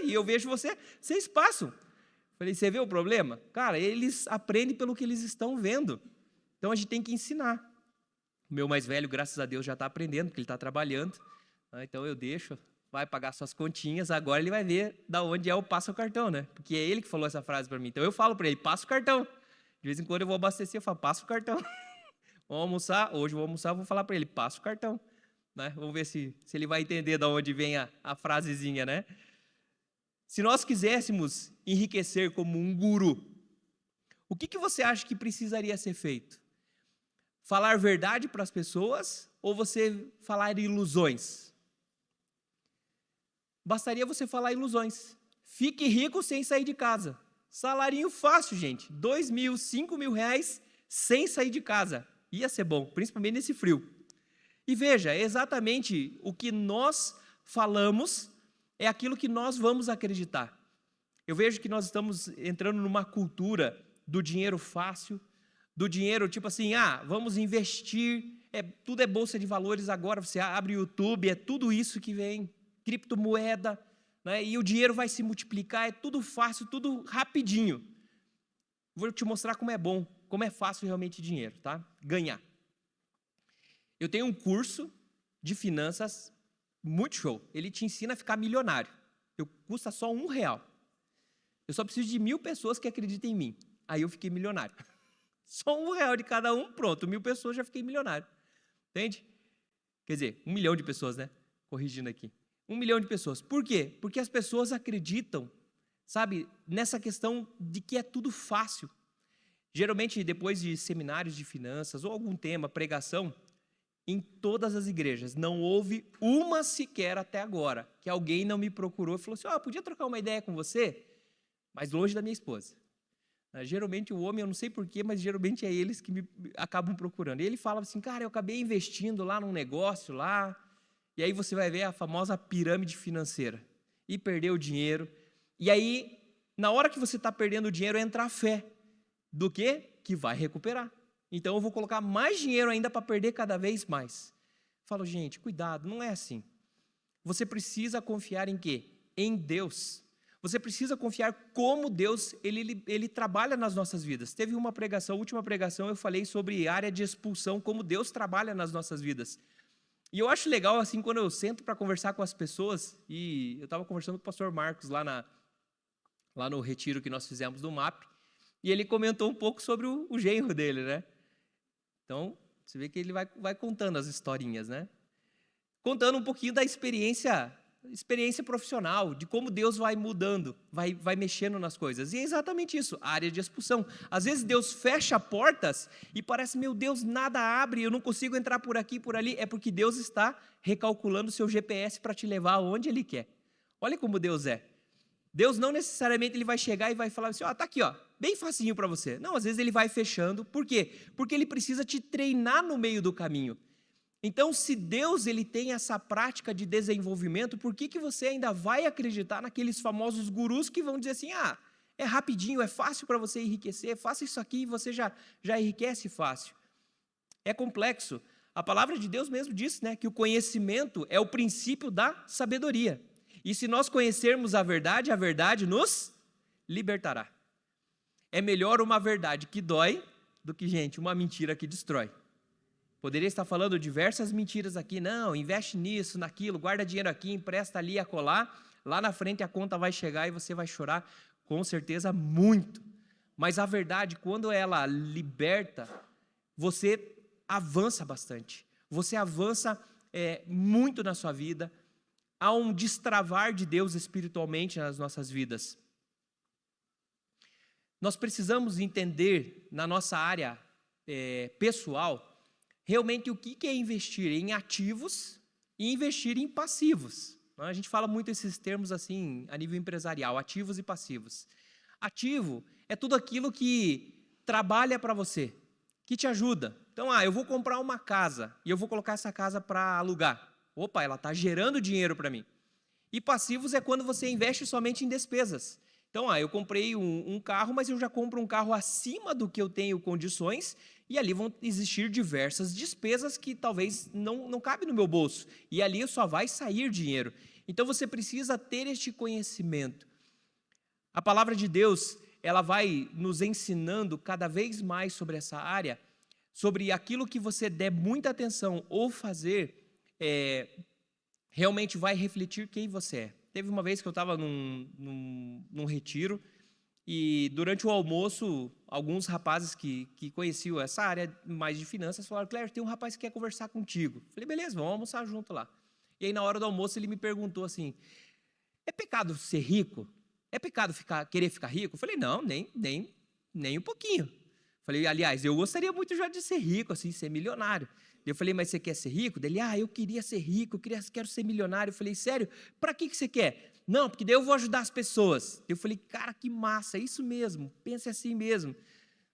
E eu vejo vocês passam. Falei, você vê o problema? Cara, eles aprendem pelo que eles estão vendo. Então, a gente tem que ensinar. O meu mais velho, graças a Deus, já está aprendendo, porque ele está trabalhando. Então, eu deixo, vai pagar suas continhas, agora ele vai ver da onde é o passa o cartão, né? Porque é ele que falou essa frase para mim. Então, eu falo para ele, passa o cartão. De vez em quando eu vou abastecer, eu falo, passa o cartão. Vamos almoçar, hoje eu vou almoçar, eu vou falar para ele, passa o cartão. Né? Vamos ver se ele vai entender da onde vem a frasezinha, né? Se nós quiséssemos enriquecer como um guru, o que você acha que precisaria ser feito? Falar verdade para as pessoas ou você falar ilusões? Bastaria você falar ilusões. Fique rico sem sair de casa. Salarinho fácil, gente. 2 mil, 5 mil reais sem sair de casa. Ia ser bom, principalmente nesse frio. E veja, é exatamente o que nós falamos é aquilo que nós vamos acreditar. Eu vejo que nós estamos entrando numa cultura do dinheiro fácil, do dinheiro tipo assim, vamos investir, tudo é bolsa de valores agora, você abre o YouTube, é tudo isso que vem, criptomoeda, né, e o dinheiro vai se multiplicar, é tudo fácil, tudo rapidinho. Vou te mostrar como é bom, como é fácil realmente dinheiro, tá? Ganhar. Eu tenho um curso de finanças muito show. Ele te ensina a ficar milionário. Custa só R$1. Eu só preciso de 1.000 pessoas que acreditem em mim. Aí eu fiquei milionário. Só R$1 de cada um, pronto. 1.000 pessoas, já fiquei milionário. Entende? Quer dizer, 1 milhão de pessoas, né? Corrigindo aqui. 1 milhão de pessoas. Por quê? Porque as pessoas acreditam, sabe, nessa questão de que é tudo fácil. Geralmente, depois de seminários de finanças ou algum tema, pregação, em todas as igrejas, não houve uma sequer até agora, que alguém não me procurou e falou assim, podia trocar uma ideia com você, mas longe da minha esposa. Geralmente o homem, eu não sei porquê, mas geralmente é eles que me acabam procurando. E ele fala assim, cara, eu acabei investindo lá num negócio lá, e aí você vai ver a famosa pirâmide financeira, e perdeu o dinheiro. E aí, na hora que você está perdendo o dinheiro, entra a fé do quê? Que vai recuperar. Então eu vou colocar mais dinheiro ainda para perder cada vez mais. Falo, gente, cuidado, não é assim. Você precisa confiar em quê? Em Deus. Você precisa confiar como Deus, ele trabalha nas nossas vidas. Teve uma pregação, a última pregação, eu falei sobre área de expulsão, como Deus trabalha nas nossas vidas. E eu acho legal, assim, quando eu sento para conversar com as pessoas, e eu estava conversando com o pastor Marcos lá no retiro que nós fizemos do MAP, e ele comentou um pouco sobre o genro dele, né? Então, você vê que ele vai contando as historinhas, né? Contando um pouquinho da experiência profissional, de como Deus vai mudando, vai mexendo nas coisas. E é exatamente isso, a área de expulsão. Às vezes Deus fecha portas e parece, meu Deus, nada abre, eu não consigo entrar por aqui, por ali. É porque Deus está recalculando o seu GPS para te levar aonde Ele quer. Olha como Deus é. Deus não necessariamente ele vai chegar e vai falar assim, tá aqui, bem facinho para você. Não, às vezes ele vai fechando. Por quê? Porque ele precisa te treinar no meio do caminho. Então, se Deus ele tem essa prática de desenvolvimento, por que você ainda vai acreditar naqueles famosos gurus que vão dizer assim, é rapidinho, é fácil para você enriquecer, faça isso aqui e você já enriquece fácil. É complexo. A palavra de Deus mesmo diz, né, que o conhecimento é o princípio da sabedoria. E se nós conhecermos a verdade nos libertará. É melhor uma verdade que dói do que, gente, uma mentira que destrói. Poderia estar falando diversas mentiras aqui, não, investe nisso, naquilo, guarda dinheiro aqui, empresta ali, acolá, lá na frente a conta vai chegar e você vai chorar, com certeza, muito. Mas a verdade, quando ela liberta, você avança bastante, você avança muito na sua vida, há um destravar de Deus espiritualmente nas nossas vidas. Nós precisamos entender na nossa área pessoal, realmente o que é investir em ativos e investir em passivos. A gente fala muito esses termos assim a nível empresarial, ativos e passivos. Ativo é tudo aquilo que trabalha para você, que te ajuda. Então, eu vou comprar uma casa e eu vou colocar essa casa para alugar. Opa, ela está gerando dinheiro para mim. E passivos é quando você investe somente em despesas. Então, eu comprei um carro, mas eu já compro um carro acima do que eu tenho condições, e ali vão existir diversas despesas que talvez não cabe no meu bolso. E ali só vai sair dinheiro. Então, você precisa ter este conhecimento. A palavra de Deus, ela vai nos ensinando cada vez mais sobre essa área, sobre aquilo que você der muita atenção ou fazer, realmente vai refletir quem você é. Teve uma vez que eu estava num retiro e durante o almoço, alguns rapazes que conheciam essa área mais de finanças falaram, Cléber, tem um rapaz que quer conversar contigo. Falei, beleza, vamos almoçar junto lá. E aí na hora do almoço ele me perguntou assim, é pecado ser rico? É pecado querer ficar rico? Eu falei, não, nem um pouquinho. Falei, aliás, eu gostaria muito já de ser rico, assim, ser milionário. Eu falei, mas você quer ser rico? Dele, eu queria ser rico, quero ser milionário. Eu falei, sério? Para que você quer? Não, porque daí eu vou ajudar as pessoas. Eu falei, cara, que massa, é isso mesmo, pense assim mesmo.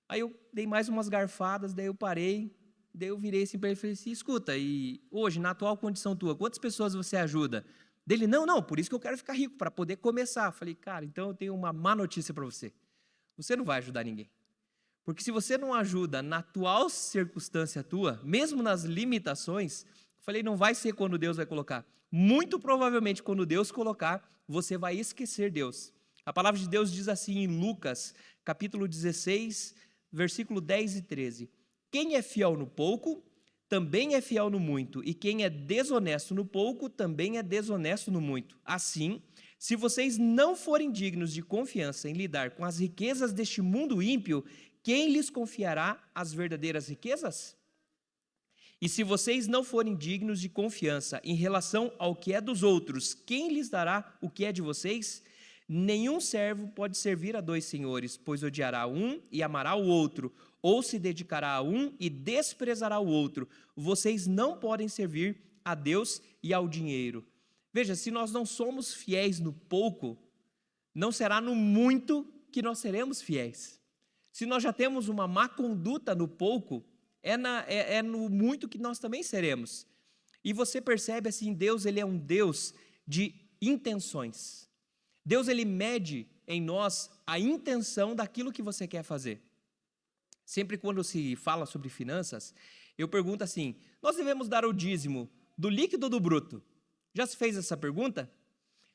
Aí eu dei mais umas garfadas, daí eu parei, Daí eu virei assim para ele e falei assim, escuta, e hoje, na atual condição tua, quantas pessoas você ajuda? Dele, não, por isso que eu quero ficar rico, para poder começar. Eu falei, cara, então eu tenho uma má notícia para você. Você não vai ajudar ninguém. Porque se você não ajuda na atual circunstância tua, mesmo nas limitações, eu falei, não vai ser quando Deus vai colocar. Muito provavelmente, quando Deus colocar, você vai esquecer Deus. A palavra de Deus diz assim em Lucas, capítulo 16, versículo 10 e 13. Quem é fiel no pouco, também é fiel no muito, e quem é desonesto no pouco, também é desonesto no muito. Assim, se vocês não forem dignos de confiança em lidar com as riquezas deste mundo ímpio, quem lhes confiará as verdadeiras riquezas? E se vocês não forem dignos de confiança em relação ao que é dos outros, quem lhes dará o que é de vocês? Nenhum servo pode servir a dois senhores, pois odiará um e amará o outro, ou se dedicará a um e desprezará o outro. Vocês não podem servir a Deus e ao dinheiro. Veja, se nós não somos fiéis no pouco, não será no muito que nós seremos fiéis. Se nós já temos uma má conduta no pouco, é no muito que nós também seremos. E você percebe assim, Deus ele é um Deus de intenções. Deus ele mede em nós a intenção daquilo que você quer fazer. Sempre quando se fala sobre finanças, eu pergunto assim, nós devemos dar o dízimo do líquido ou do bruto? Já se fez essa pergunta?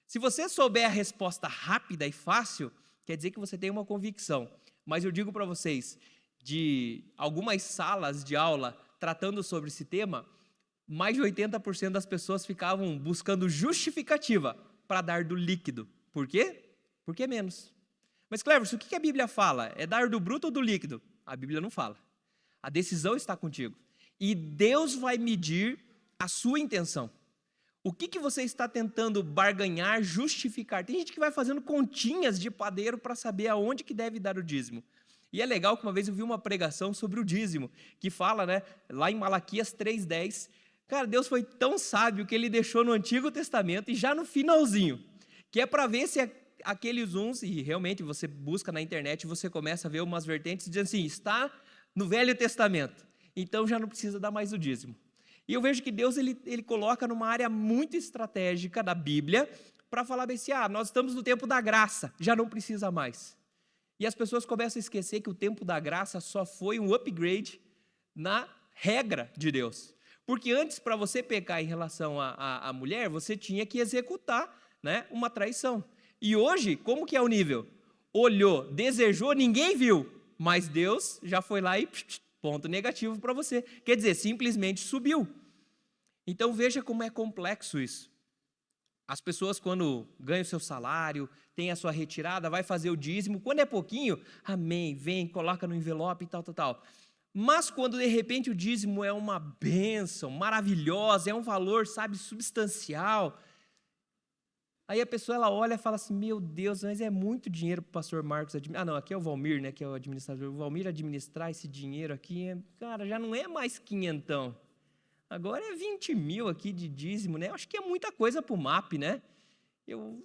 Se você souber a resposta rápida e fácil, quer dizer que você tem uma convicção. Mas eu digo para vocês, de algumas salas de aula tratando sobre esse tema, mais de 80% das pessoas ficavam buscando justificativa para dar do líquido. Por quê? Porque é menos. Mas, Cleverson, o que a Bíblia fala? É dar do bruto ou do líquido? A Bíblia não fala. A decisão está contigo. E Deus vai medir a sua intenção. O que você está tentando barganhar, justificar? Tem gente que vai fazendo continhas de padeiro para saber aonde que deve dar o dízimo. E é legal que uma vez eu vi uma pregação sobre o dízimo, que fala, né, lá em Malaquias 3:10, cara, Deus foi tão sábio que ele deixou no Antigo Testamento e já no finalzinho, que é para ver se aqueles uns, e realmente você busca na internet e você começa a ver umas vertentes dizendo assim, está no Velho Testamento, então já não precisa dar mais o dízimo. E eu vejo que Deus ele coloca numa área muito estratégica da Bíblia para falar bem assim, nós estamos no tempo da graça, já não precisa mais. E as pessoas começam a esquecer que o tempo da graça só foi um upgrade na regra de Deus. Porque antes, para você pecar em relação à mulher, você tinha que executar, né, uma traição. E hoje, como que é o nível? Olhou, desejou, ninguém viu, mas Deus já foi lá e ponto negativo para você. Quer dizer, simplesmente subiu. Então veja como é complexo isso. As pessoas quando ganham o seu salário, tem a sua retirada, vai fazer o dízimo, quando é pouquinho, amém, vem, coloca no envelope e tal. Mas quando de repente o dízimo é uma bênção maravilhosa, é um valor, sabe, substancial, aí a pessoa ela olha e fala assim, meu Deus, mas é muito dinheiro para o pastor Marcos administrar. Não, aqui é o Valmir, né, que é o administrador. O Valmir administrar esse dinheiro aqui, cara, já não é mais quinhentão. Agora é 20 mil aqui de dízimo, né? Eu acho que é muita coisa para o MAP, né?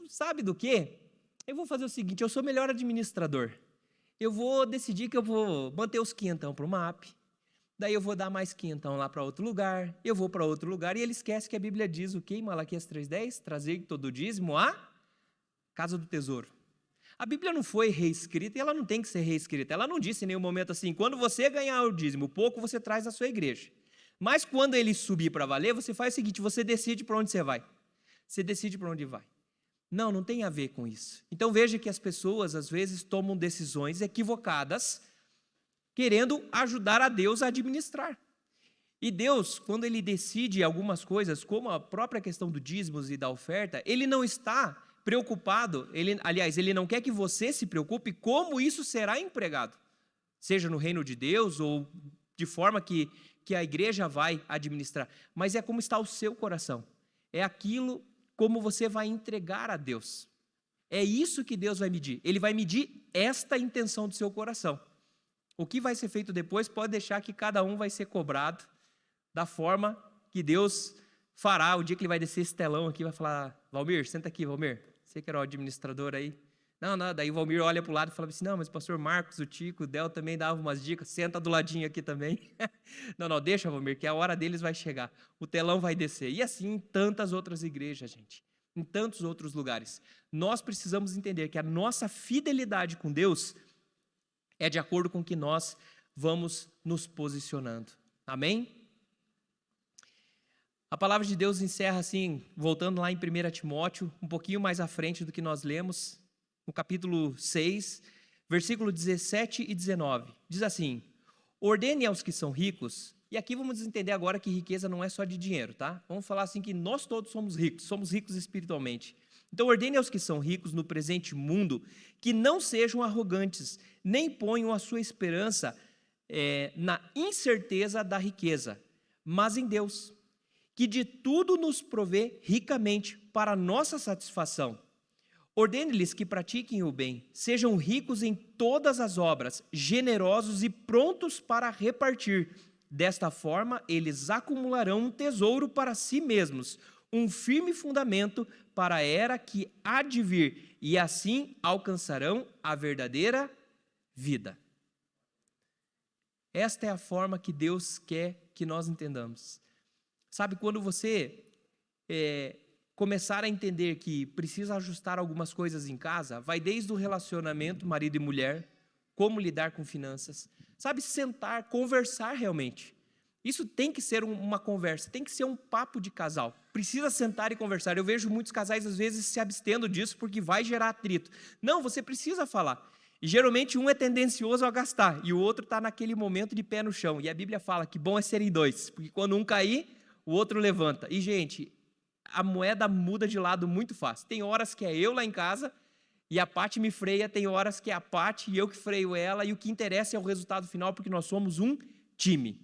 Sabe do quê? Eu vou fazer o seguinte, eu sou melhor administrador. Eu vou decidir que eu vou manter os quinhentão para o MAP. Daí eu vou dar mais quinhentão lá para outro lugar. Eu vou para outro lugar. E ele esquece que a Bíblia diz o quê? Em Malaquias 3:10? Trazer todo o dízimo à casa do tesouro. A Bíblia não foi reescrita e ela não tem que ser reescrita. Ela não disse em nenhum momento assim, quando você ganhar o dízimo, pouco você traz à sua igreja. Mas quando ele subir para valer, você faz o seguinte, você decide para onde você vai. Você decide para onde vai. Não tem a ver com isso. Então veja que as pessoas às vezes tomam decisões equivocadas, querendo ajudar a Deus a administrar. E Deus, quando ele decide algumas coisas, como a própria questão do dízimos e da oferta, ele não está preocupado, ele não quer que você se preocupe como isso será empregado, seja no reino de Deus ou de forma que a igreja vai administrar, mas é como está o seu coração, é aquilo como você vai entregar a Deus. É isso que Deus vai medir, ele vai medir esta intenção do seu coração. O que vai ser feito depois pode deixar que cada um vai ser cobrado da forma que Deus fará, o dia que ele vai descer esse telão aqui, vai falar, Valmir, senta aqui, Valmir, você que era o administrador aí. Não, daí o Valmir olha para o lado e fala assim, não, mas o pastor Marcos, o Tico, o Del também dava umas dicas, senta do ladinho aqui também. Não, deixa, Valmir, que a hora deles vai chegar, o telão vai descer. E assim em tantas outras igrejas, gente, em tantos outros lugares. Nós precisamos entender que a nossa fidelidade com Deus é de acordo com o que nós vamos nos posicionando. Amém? A palavra de Deus encerra assim, voltando lá em 1 Timóteo, um pouquinho mais à frente do que nós lemos, no capítulo 6, versículo 17 e 19. Diz assim, ordene aos que são ricos, e aqui vamos entender agora que riqueza não é só de dinheiro, tá? Vamos falar assim que nós todos somos ricos espiritualmente. Então ordene aos que são ricos no presente mundo, que não sejam arrogantes, nem ponham a sua esperança na incerteza da riqueza, mas em Deus, que de tudo nos provê ricamente para a nossa satisfação. Ordene-lhes que pratiquem o bem, sejam ricos em todas as obras, generosos e prontos para repartir. Desta forma, eles acumularão um tesouro para si mesmos, um firme fundamento para a era que há de vir, e assim alcançarão a verdadeira vida. Esta é a forma que Deus quer que nós entendamos. Sabe, quando você começar a entender que precisa ajustar algumas coisas em casa, vai desde o relacionamento marido e mulher, como lidar com finanças, sabe, sentar, conversar realmente. Isso tem que ser uma conversa, tem que ser um papo de casal. Precisa sentar e conversar. Eu vejo muitos casais, às vezes, se abstendo disso porque vai gerar atrito. Não, você precisa falar. E geralmente um é tendencioso a gastar e o outro está naquele momento de pé no chão. E a Bíblia fala que bom é serem dois, porque quando um cair, o outro levanta. E, gente, a moeda muda de lado muito fácil. Tem horas que é eu lá em casa e a Paty me freia, tem horas que é a Paty e eu que freio ela, e o que interessa é o resultado final, porque nós somos um time.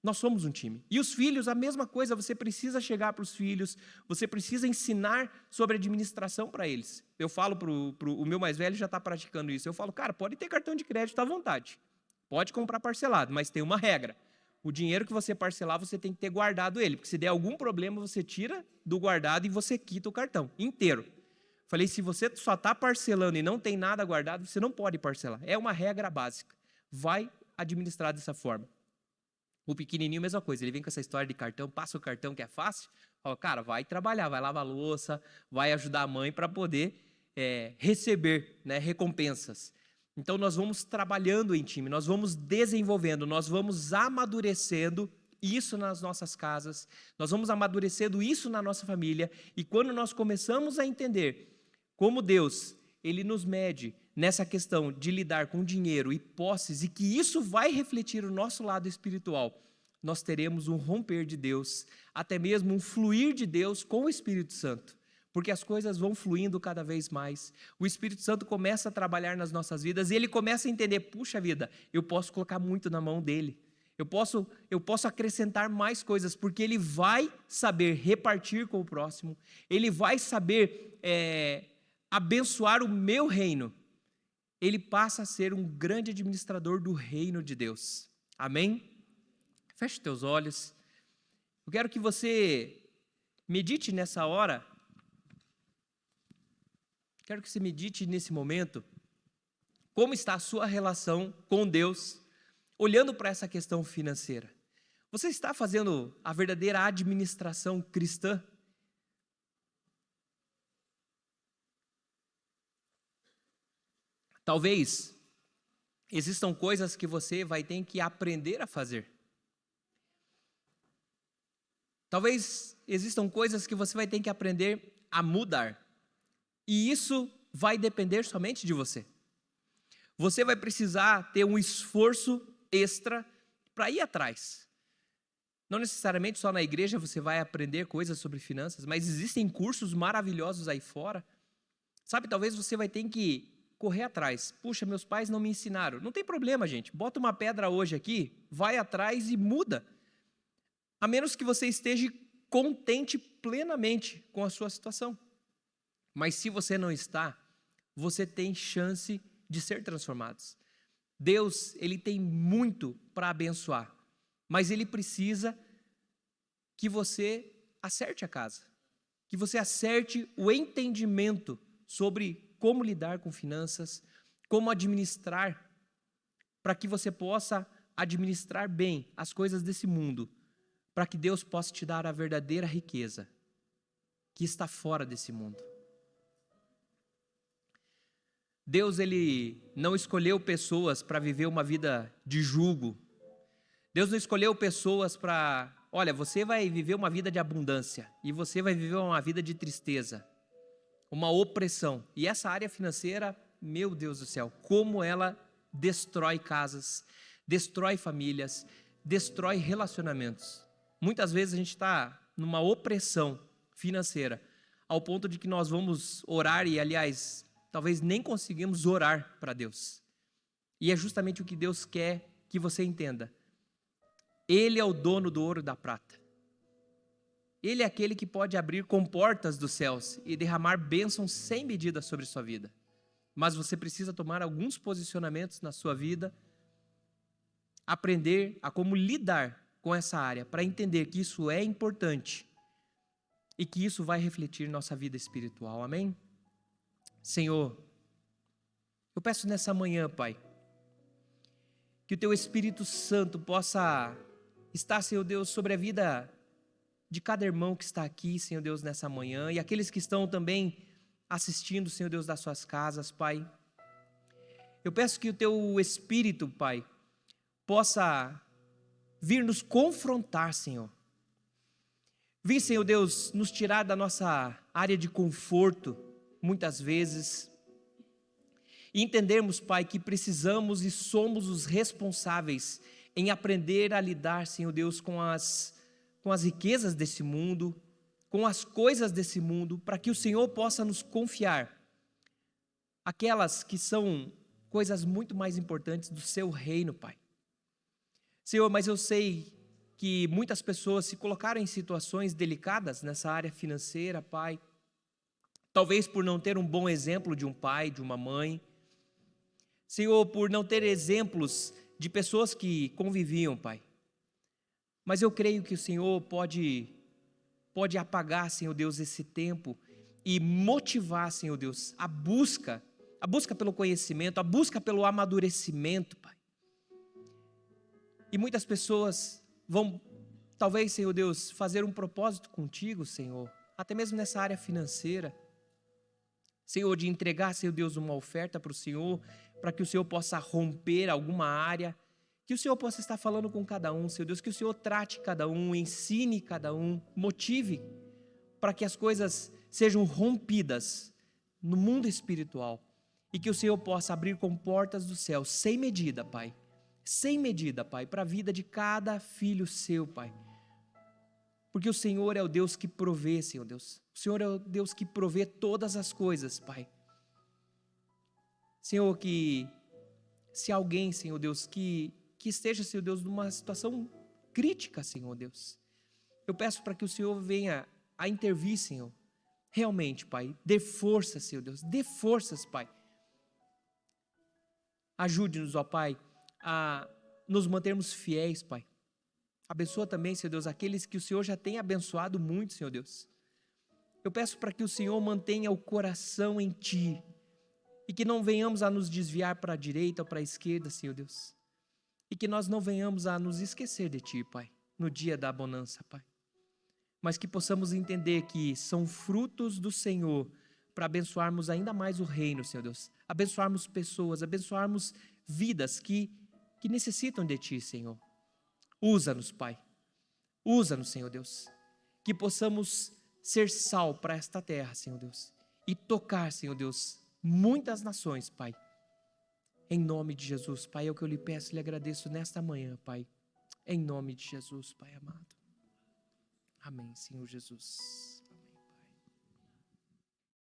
Nós somos um time. E os filhos, a mesma coisa, você precisa chegar para os filhos, você precisa ensinar sobre administração para eles. Eu falo o meu mais velho já está praticando isso. Eu falo, cara, pode ter cartão de crédito à vontade, pode comprar parcelado, mas tem uma regra. O dinheiro que você parcelar, você tem que ter guardado ele, porque se der algum problema, você tira do guardado e você quita o cartão inteiro. Falei, se você só está parcelando e não tem nada guardado, você não pode parcelar. É uma regra básica. Vai administrar dessa forma. O pequenininho, mesma coisa, ele vem com essa história de cartão, passa o cartão que é fácil, fala, cara, vai trabalhar, vai lavar a louça, vai ajudar a mãe para poder receber, né, recompensas. Então nós vamos trabalhando em time, nós vamos desenvolvendo, nós vamos amadurecendo isso nas nossas casas, nós vamos amadurecendo isso na nossa família, e quando nós começamos a entender como Deus, Ele nos mede nessa questão de lidar com dinheiro e posses, e que isso vai refletir o nosso lado espiritual, nós teremos um romper de Deus, até mesmo um fluir de Deus com o Espírito Santo, porque as coisas vão fluindo cada vez mais, o Espírito Santo começa a trabalhar nas nossas vidas, e ele começa a entender, puxa vida, eu posso colocar muito na mão dele, eu posso acrescentar mais coisas, porque ele vai saber repartir com o próximo, ele vai saber abençoar o meu reino, ele passa a ser um grande administrador do reino de Deus. Amém? Feche teus olhos. Eu quero que você medite nessa hora. Quero que você medite nesse momento. Como está a sua relação com Deus, olhando para essa questão financeira? Você está fazendo a verdadeira administração cristã? Talvez existam coisas que você vai ter que aprender a fazer. Talvez existam coisas que você vai ter que aprender a mudar. E isso vai depender somente de você. Você vai precisar ter um esforço extra para ir atrás. Não necessariamente só na igreja você vai aprender coisas sobre finanças, mas existem cursos maravilhosos aí fora. Sabe, talvez você vai ter que correr atrás. Puxa, meus pais não me ensinaram. Não tem problema, gente. Bota uma pedra hoje aqui, vai atrás e muda. A menos que você esteja contente plenamente com a sua situação. Mas se você não está, você tem chance de ser transformados. Deus, Ele tem muito para abençoar, mas Ele precisa que você acerte a casa, que você acerte o entendimento sobre como lidar com finanças, como administrar, para que você possa administrar bem as coisas desse mundo, para que Deus possa te dar a verdadeira riqueza que está fora desse mundo. Deus, Ele não escolheu pessoas para viver uma vida de jugo. Deus não escolheu pessoas para, olha, você vai viver uma vida de abundância e você vai viver uma vida de tristeza, uma opressão. E essa área financeira, meu Deus do céu, como ela destrói casas, destrói famílias, destrói relacionamentos. Muitas vezes a gente está numa opressão financeira, ao ponto de que nós vamos orar e, aliás, talvez nem conseguimos orar para Deus. E é justamente o que Deus quer que você entenda. Ele é o dono do ouro e da prata. Ele é aquele que pode abrir comportas dos céus e derramar bênçãos sem medida sobre sua vida. Mas você precisa tomar alguns posicionamentos na sua vida, aprender a como lidar com essa área, para entender que isso é importante e que isso vai refletir nossa vida espiritual. Amém? Senhor, eu peço nessa manhã, Pai, que o Teu Espírito Santo possa estar, Senhor Deus, sobre a vida de cada irmão que está aqui, Senhor Deus, nessa manhã, e aqueles que estão também assistindo, Senhor Deus, das suas casas, Pai. Eu peço que o Teu Espírito, Pai, possa vir nos confrontar, Senhor. Vir, Senhor Deus, nos tirar da nossa área de conforto, muitas vezes, e entendermos, Pai, que precisamos e somos os responsáveis em aprender a lidar, Senhor Deus, com as riquezas desse mundo, com as coisas desse mundo, para que o Senhor possa nos confiar aquelas que são coisas muito mais importantes do Seu reino, Pai. Senhor, mas eu sei que muitas pessoas se colocaram em situações delicadas nessa área financeira, Pai. Talvez por não ter um bom exemplo de um pai, de uma mãe. Senhor, por não ter exemplos de pessoas que conviviam, Pai. Mas eu creio que o Senhor pode apagar, Senhor Deus, esse tempo e motivar, Senhor Deus, a busca pelo conhecimento, a busca pelo amadurecimento, Pai. E muitas pessoas vão, talvez, Senhor Deus, fazer um propósito contigo, Senhor, até mesmo nessa área financeira. Senhor, de entregar, Senhor Deus, uma oferta para o Senhor, para que o Senhor possa romper alguma área, que o Senhor possa estar falando com cada um, Senhor Deus, que o Senhor trate cada um, ensine cada um, motive, para que as coisas sejam rompidas no mundo espiritual, e que o Senhor possa abrir comportas do céu, sem medida, Pai, para a vida de cada filho seu, Pai. Porque o Senhor é o Deus que provê, Senhor Deus. O Senhor é o Deus que provê todas as coisas, Pai. Senhor, que se alguém, Senhor Deus, que esteja, Senhor Deus, numa situação crítica, Senhor Deus, eu peço para que o Senhor venha a intervir, Senhor. Realmente, Pai, dê forças, Senhor Deus, dê forças, Pai. Ajude-nos, ó Pai, a nos mantermos fiéis, Pai. Abençoa também, Senhor Deus, aqueles que o Senhor já tem abençoado muito, Senhor Deus. Eu peço para que o Senhor mantenha o coração em Ti e que não venhamos a nos desviar para a direita ou para a esquerda, Senhor Deus. E que nós não venhamos a nos esquecer de Ti, Pai, no dia da bonança, Pai. Mas que possamos entender que são frutos do Senhor para abençoarmos ainda mais o reino, Senhor Deus. Abençoarmos pessoas, abençoarmos vidas que necessitam de Ti, Senhor. Usa-nos, Pai. Usa-nos, Senhor Deus. Que possamos ser sal para esta terra, Senhor Deus. E tocar, Senhor Deus, muitas nações, Pai. Em nome de Jesus, Pai, é o que eu lhe peço e lhe agradeço nesta manhã, Pai. Em nome de Jesus, Pai amado. Amém, Senhor Jesus.